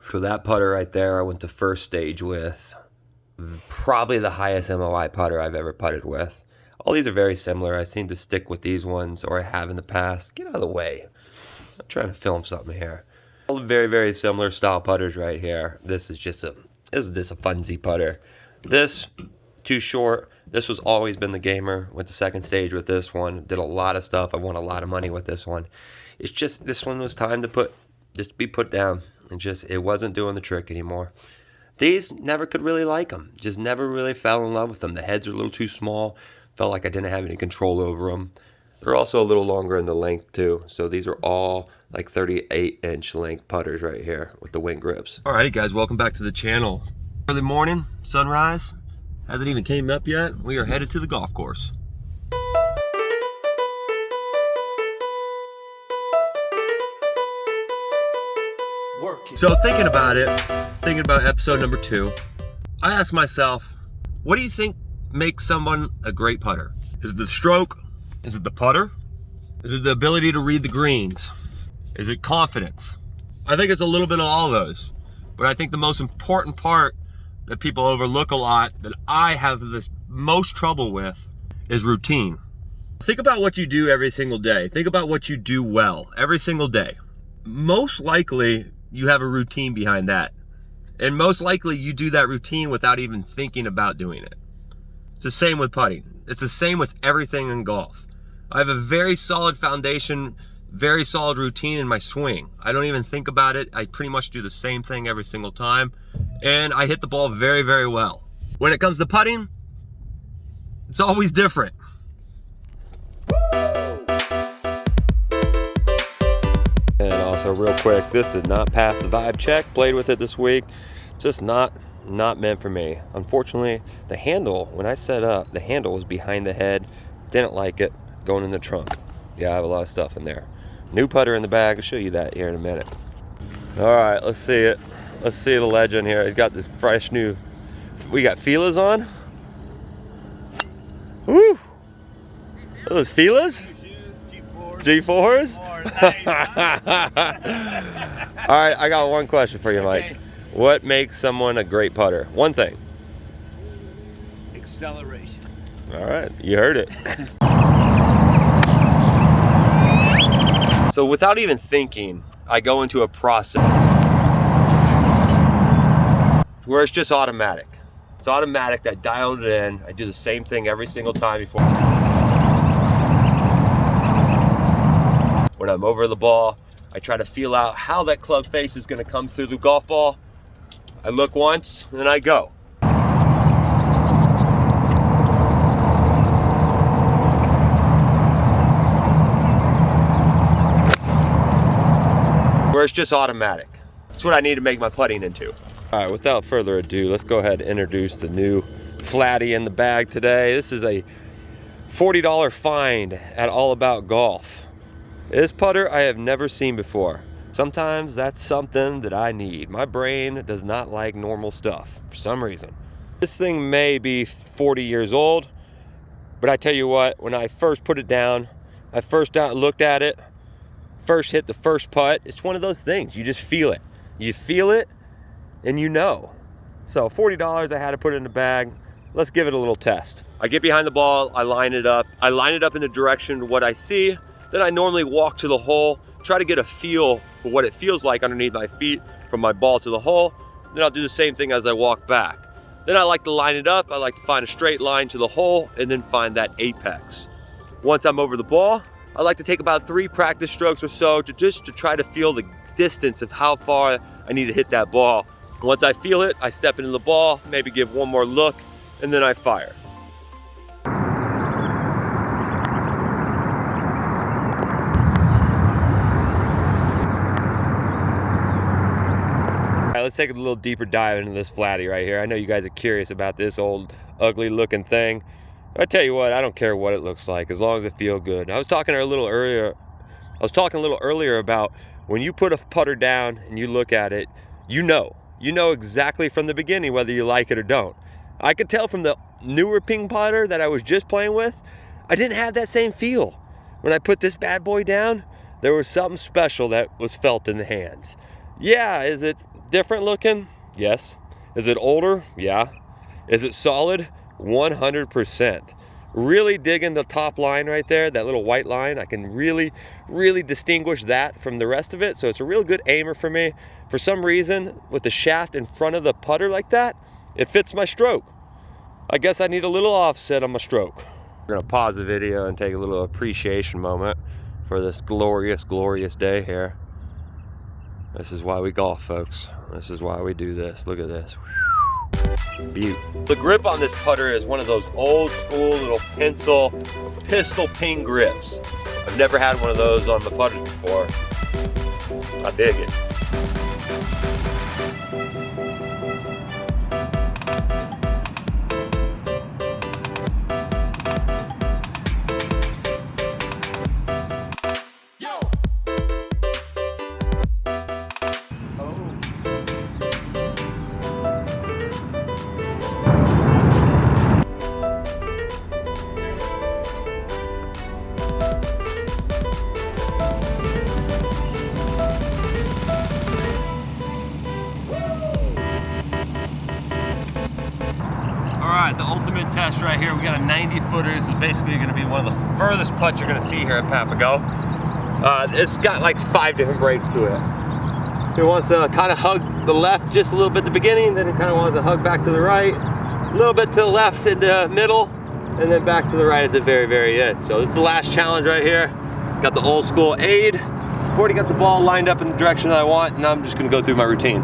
So that putter right there, I went to first stage with. Probably the highest MOI putter I've ever putted with. All these are very similar. I seem to stick with these ones, or I have in the past. Get out of the way. I'm trying to film something here. All very, very similar style putters right here. This is just a funsy putter. This, too short. This was always been the gamer. Went to second stage with this one. Did a lot of stuff. I won a lot of money with this one. It's just, this one was time to be put down. And just, it wasn't doing the trick anymore. These, never could really like them. Just never really fell in love with them. The heads are a little too small. Felt like I didn't have any control over them. They're also a little longer in the length too. So these are all like 38-inch length putters right here with the wing grips. Alrighty guys, welcome back to the channel. Early morning, sunrise. Hasn't even came up yet. We are headed to the golf course. So thinking about episode number 2, I asked myself, what do you think makes someone a great putter? Is it the stroke? Is it the putter? Is it the ability to read the greens? Is it confidence? I think it's a little bit of all those. But I think the most important part that people overlook a lot, that I have the most trouble with, is routine. Think about what you do every single day. Think about what you do well every single day. Most likely, you have a routine behind that. And most likely you do that routine without even thinking about doing it. It's the same with putting. It's the same with everything in golf. I have a very solid foundation, very solid routine in my swing. I don't even think about it. I pretty much do the same thing every single time. And I hit the ball very, very well. When it comes to putting, it's always different. And also real quick, this did not pass the vibe check. Played with it this week. Just not meant for me. Unfortunately, the handle, when I set up, the handle was behind the head. Didn't like it. Going in the trunk. Yeah, I have a lot of stuff in there. New putter in the bag. I'll show you that here in a minute. All right, let's see it. Let's see the legend here. He's got this fresh new, we got Fila's on. Woo! Those Fila's? G4s? All right, I got one question for you, Mike. What makes someone a great putter? One thing. Acceleration. All right, you heard it. So without even thinking, I go into a process where it's just automatic. It's automatic. I dialed it in. I do the same thing every single time before. When I'm over the ball, I try to feel out how that club face is going to come through the golf ball. I look once, and then I go. Where it's just automatic. That's what I need to make my putting into. All right, without further ado, let's go ahead and introduce the new Flatty in the bag today. This is a $40 find at All About Golf. This putter I have never seen before. Sometimes that's something that I need. My brain does not like normal stuff for some reason. This thing may be 40 years old, but I tell you what, when I first put it down, I first looked at it, first hit the first putt, it's one of those things. You just feel it. You feel it and you know. So $40, I had to put it in the bag. Let's give it a little test. I get behind the ball, I line it up. I line it up in the direction of what I see. Then I normally walk to the hole, try to get a feel for what it feels like underneath my feet from my ball to the hole. Then I'll do the same thing as I walk back. Then I like to line it up. I like to find a straight line to the hole and then find that apex. Once I'm over the ball, I like to take about 3 practice strokes or so to try to feel the distance of how far I need to hit that ball. Once I feel it, I step into the ball, maybe give one more look, and then I fire. All right, let's take a little deeper dive into this Flatty right here. I know you guys are curious about this old ugly looking thing. I tell you what, I don't care what it looks like as long as it feels good. I was talking a little earlier about when you put a putter down and you look at it, you know exactly from the beginning whether you like it or don't. I could tell from the newer ping putter that I was just playing with, I didn't have that same feel. When I put this bad boy down, there was something special that was felt in the hands. Yeah, is it different looking? Yes. Is it older? Yeah. Is it solid? 100%. Really digging the top line right there, that little white line. I can really distinguish that from the rest of it. So it's a real good aimer for me. For some reason, with the shaft in front of the putter like that, it fits my stroke. I guess I need a little offset on my stroke. We're gonna pause the video and take a little appreciation moment for this glorious day here. This is why we golf, folks. This is why we do this. Look at this. Beaut. The grip on this putter is one of those old school little pistol ping grips. I've never had one of those on the putters before. I dig it. The ultimate test right here. We got a 90 footer. This is basically going to be one of the furthest putts you're going to see here at Papago. It's got like 5 different breaks to it. It wants to kind of hug the left just a little bit at the beginning, then it kind of wants to hug back to the right, a little bit to the left in the middle, and then back to the right at the very end. So this is the last challenge right here. Got the old school aid. I've already got the ball lined up in the direction that I want, and I'm just going to go through my routine.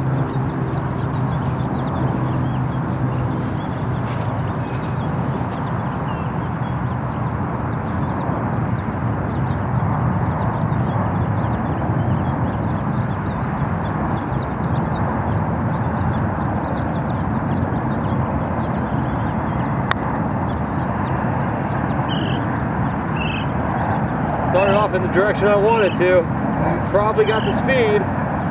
Started off in the direction I wanted to. Probably got the speed.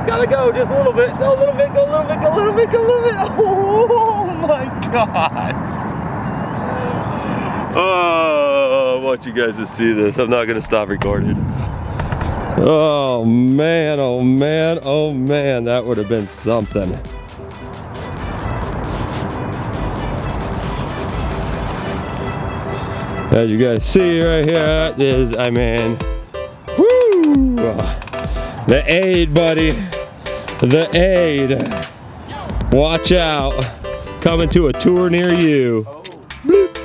Gotta go just a little bit. Go a little bit, go a little bit, go a little bit, go a little bit. Oh my God. Oh, I want you guys to see this. I'm not gonna stop recording. Oh man, oh man, oh man. That would have been something. As you guys see right here, that is, I mean, whoo! The aid, buddy. The aid. Watch out. Coming to a tour near you. Bloop.